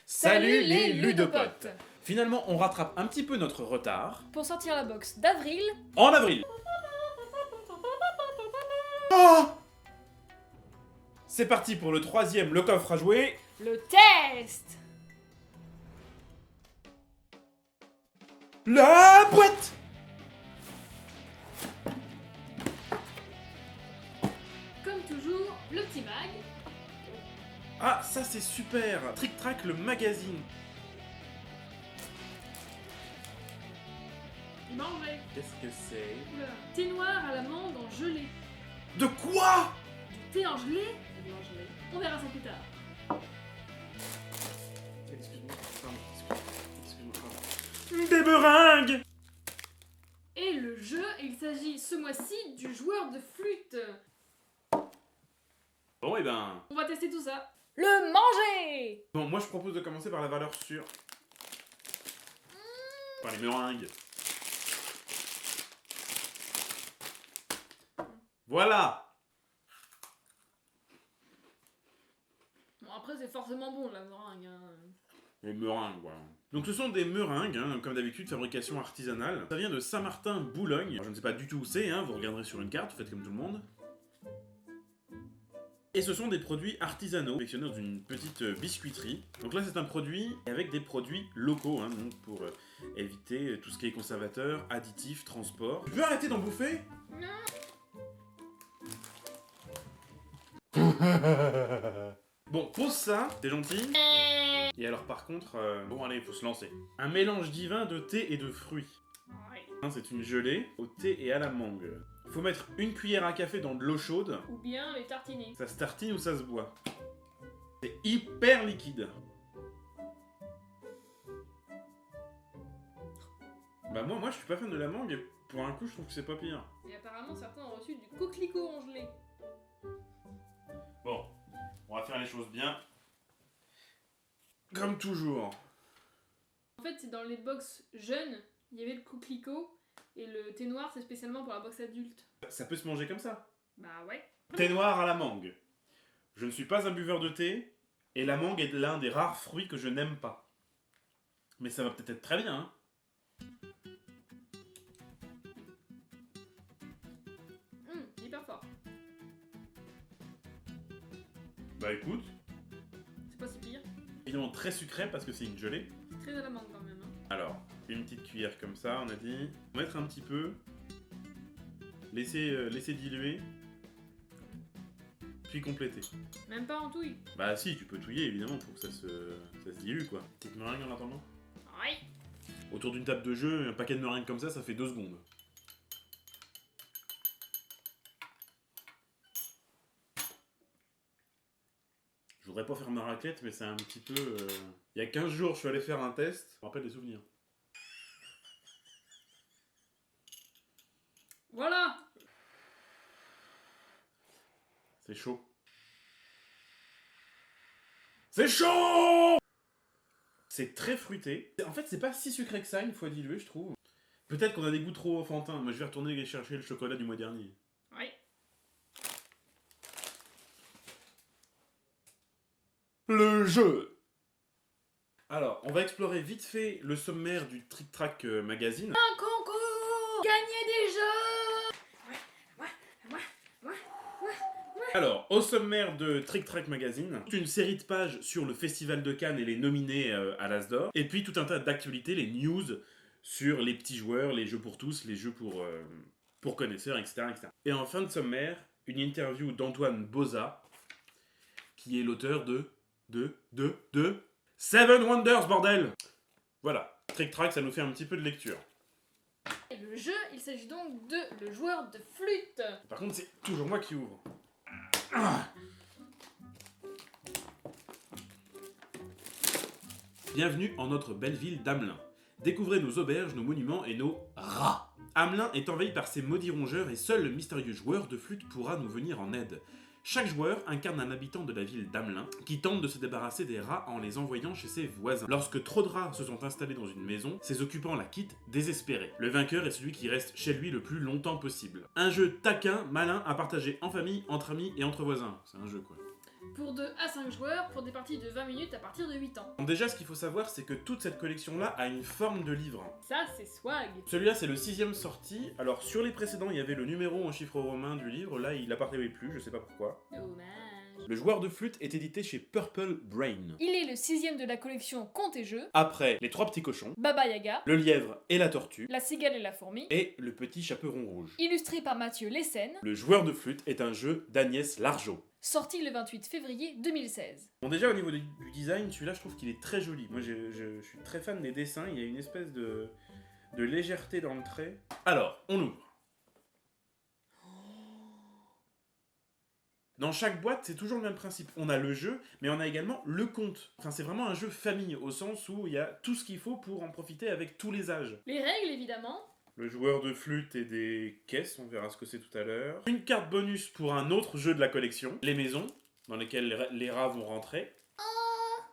Salut les ludopotes! Finalement, on rattrape un petit peu notre retard. Pour sortir la box d'avril, En avril! Oh, c'est parti pour le troisième, le coffre à jouer. le test! La boîte! Comme toujours, le petit mag. Ah, ça c'est super! Trick Track, le magazine. Manger. Qu'est-ce que c'est? Oula. Thé noir à l'amande en gelée. De quoi? Du thé en gelée et de l'en gelée. On verra ça plus tard. Excuse-moi, pardon, excuse-moi, pardon. Des meringues! Et le jeu, il s'agit ce mois-ci du joueur de flûte. Bon, et ben. On va tester tout ça. Le manger! Bon, moi je propose de commencer par la valeur sûre. Par les meringues. Voilà! Bon, après, c'est forcément bon, la meringue. Hein. Les meringues, voilà. Donc ce sont des meringues, hein, comme d'habitude, fabrication artisanale. Ça vient de Saint-Martin, Boulogne. Alors, je ne sais pas du tout où c'est, hein, vous regarderez sur une carte, vous faites comme tout le monde. Et ce sont des produits artisanaux, sélectionnés dans une petite biscuiterie. Donc là, c'est un produit avec des produits locaux, hein, donc pour éviter tout ce qui est conservateur, additif, transport. Tu peux arrêter d'en bouffer? Bon, pose ça, t'es gentil. Et alors par contre, bon allez, il faut se lancer. Un mélange divin de thé et de fruits. Ouais. C'est une gelée au thé et à la mangue. Faut mettre une cuillère à café dans de l'eau chaude. Ou bien les tartiner. Ça se tartine ou ça se boit. C'est hyper liquide. Bah moi je suis pas fan de la mangue et pour un coup je trouve que c'est pas pire. Et apparemment, certains ont reçu du coquelicot en gelée. Bon, on va faire les choses bien. Comme toujours. En fait, c'est dans les box jeunes, il y avait le coquelicot. Et le thé noir, c'est spécialement pour la box adulte. Ça peut se manger comme ça. Bah ouais. Thé noir à la mangue. Je ne suis pas un buveur de thé, et la mangue est l'un des rares fruits que je n'aime pas. Mais ça va peut-être être très bien, hein. Hyper fort. Bah écoute, C'est pas si pire. évidemment très sucré parce que c'est une gelée. C'est très à la menthe quand même. Hein. Alors, une petite cuillère comme ça, on a dit. Mettre un petit peu. Laisser diluer. Puis compléter. Même pas en touille. Bah si, tu peux touiller évidemment pour que ça se dilue quoi. Petite meringue en attendant. Ouais. Autour d'une table de jeu, un paquet de meringues comme ça fait 2 secondes. Je voudrais pas faire ma raclette, mais c'est un petit peu... Il y a 15 jours, je suis allé faire un test. Je me rappelle des souvenirs. Voilà. C'est chaud. C'est chaud! C'est très fruité. En fait, c'est pas si sucré que ça, une fois dilué, je trouve. Peut-être qu'on a des goûts trop enfantins. Moi, je vais retourner chercher le chocolat du mois dernier. Ouais. Le jeu! Alors, on va explorer vite fait le sommaire du Trick Track magazine. Un concours. Gagner des jeux. Alors, au sommaire de Trick Track Magazine, toute une série de pages sur le Festival de Cannes et les nominés à l'As d'Or, et puis tout un tas d'actualités, les news sur les petits joueurs, les jeux pour tous, les jeux pour connaisseurs, etc., etc. Et en fin de sommaire, une interview d'Antoine Boza, qui est l'auteur de Seven Wonders, bordel! Voilà, Trick Track, ça nous fait un petit peu de lecture. Et le jeu, il s'agit donc de le joueur de flûte. Par contre, c'est toujours moi qui ouvre. Bienvenue en notre belle ville d'Amelin. Découvrez nos auberges, nos monuments et nos rats. Amelin est envahi par ces maudits rongeurs et seul le mystérieux joueur de flûte pourra nous venir en aide. Chaque joueur incarne un habitant de la ville d'Amelin qui tente de se débarrasser des rats en les envoyant chez ses voisins. Lorsque trop de rats se sont installés dans une maison, ses occupants la quittent désespérés. Le vainqueur est celui qui reste chez lui le plus longtemps possible. Un jeu taquin, malin à partager en famille, entre amis et entre voisins. C'est un jeu quoi. pour 2 à 5 joueurs pour des parties de 20 minutes à partir de 8 ans. Donc déjà, ce qu'il faut savoir, c'est que toute cette collection-là a une forme de livre. Ça, c'est swag. Celui-là, c'est le 6ème sorti. Alors, sur les précédents, il y avait le numéro en chiffres romains du livre. Là, il apparaît plus, je sais pas pourquoi. Dommage. Le joueur de flûte est édité chez Purple Brain. Il est le 6ème de la collection Contes et Jeux, Après, les 3 petits cochons, Baba Yaga, le lièvre et la tortue, La Cigale et la Fourmi, et le petit chaperon rouge. illustré par Mathieu Lessen, Le joueur de flûte est un jeu d'Agnès Largeau. sorti le 28 février 2016. Bon, déjà, au niveau du design, celui-là, je trouve qu'il est très joli. Moi, je suis très fan des dessins. Il y a une espèce de légèreté dans le trait. Alors, on ouvre. Dans chaque boîte, c'est toujours le même principe. On a le jeu, mais on a également le conte. Enfin, c'est vraiment un jeu famille, au sens où il y a tout ce qu'il faut pour en profiter avec tous les âges. Les règles, évidemment. Le joueur de flûte et des caisses, on verra ce que c'est tout à l'heure. Une carte bonus pour un autre jeu de la collection. Les maisons, dans lesquelles les rats vont rentrer. Oh,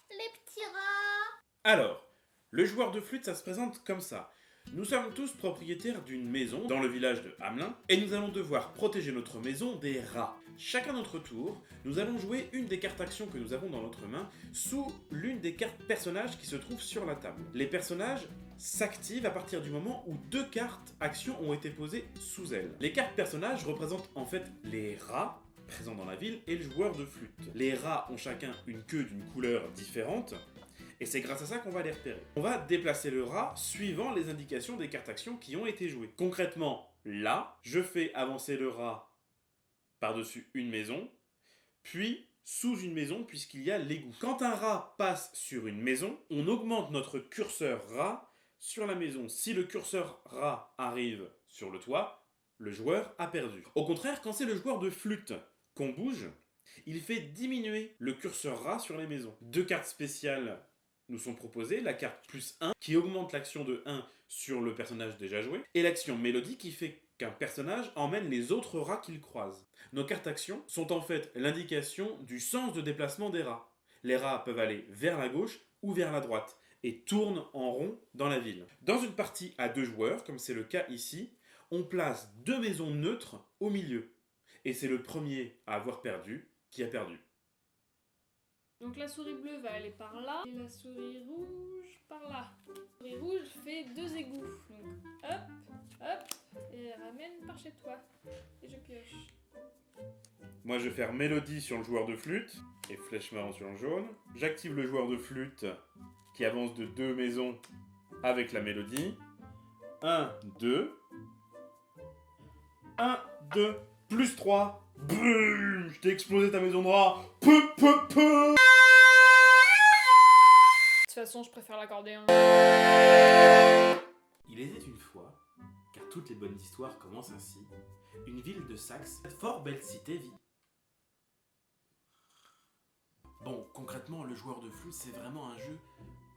les petits rats. Alors, le joueur de flûte, ça se présente comme ça. Nous sommes tous propriétaires d'une maison dans le village de Hamelin et nous allons devoir protéger notre maison des rats. Chacun notre tour, nous allons jouer une des cartes actions que nous avons dans notre main sous l'une des cartes personnages qui se trouvent sur la table. Les personnages s'activent à partir du moment où 2 cartes actions ont été posées sous elles. Les cartes personnages représentent en fait les rats présents dans la ville et le joueur de flûte. Les rats ont chacun une queue d'une couleur différente. Et c'est grâce à ça qu'on va les repérer. On va déplacer le rat suivant les indications des cartes actions qui ont été jouées. Concrètement, là, je fais avancer le rat par-dessus une maison, puis sous une maison puisqu'il y a l'égout. Quand un rat passe sur une maison, on augmente notre curseur rat sur la maison. Si le curseur rat arrive sur le toit, le joueur a perdu. Au contraire, quand c'est le joueur de flûte qu'on bouge, il fait diminuer le curseur rat sur les maisons. 2 cartes spéciales nous sont proposées, la carte plus 1 qui augmente l'action de 1 sur le personnage déjà joué, et l'action mélodie qui fait qu'un personnage emmène les autres rats qu'il croise. Nos cartes actions sont en fait l'indication du sens de déplacement des rats. Les rats peuvent aller vers la gauche ou vers la droite, et tournent en rond dans la ville. Dans une partie à 2 joueurs, comme c'est le cas ici, on place 2 maisons neutres au milieu, et c'est le premier à avoir perdu qui a perdu. Donc la souris bleue va aller par là, et la souris rouge par là. La souris rouge fait 2 égouts. Donc hop, hop, et ramène par chez toi. Et je pioche. Moi je vais faire mélodie sur le joueur de flûte, et flèche marron sur le jaune. J'active le joueur de flûte qui avance de 2 maisons avec la mélodie. 1, 2. 1, 2, plus 3. Boum, je t'ai explosé ta maison de rat. Peu, peu, peu. De toute façon, je préfère l'accordéon. Il était une fois, car toutes les bonnes histoires commencent ainsi, une ville de Saxe, cette fort belle cité vit. Bon, concrètement, le joueur de flûte, c'est vraiment un jeu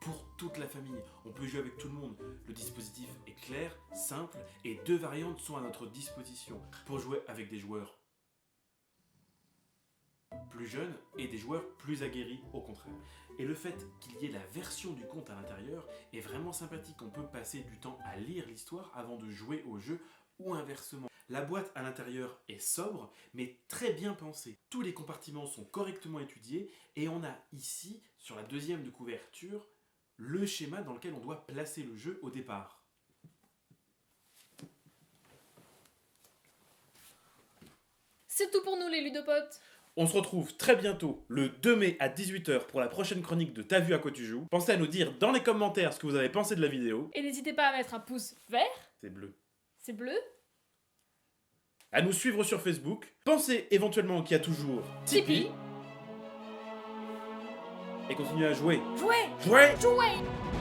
pour toute la famille. On peut jouer avec tout le monde. Le dispositif est clair, simple, et 2 variantes sont à notre disposition pour jouer avec des joueurs plus jeunes et des joueurs plus aguerris au contraire. Et le fait qu'il y ait la version du conte à l'intérieur est vraiment sympathique. On peut passer du temps à lire l'histoire avant de jouer au jeu ou inversement. La boîte à l'intérieur est sobre mais très bien pensée. Tous les compartiments sont correctement étudiés et on a ici, sur la deuxième de couverture, le schéma dans lequel on doit placer le jeu au départ. C'est tout pour nous les ludopotes. On se retrouve très bientôt, le 2 mai à 18h pour la prochaine chronique de T'as vu à quoi tu joues. Pensez à nous dire dans les commentaires ce que vous avez pensé de la vidéo. Et n'hésitez pas à mettre un pouce vert. C'est bleu. C'est bleu. À nous suivre sur Facebook. Pensez éventuellement qu'il y a toujours Tipeee. Et continuez à jouer. Jouez. Jouer. Jouez.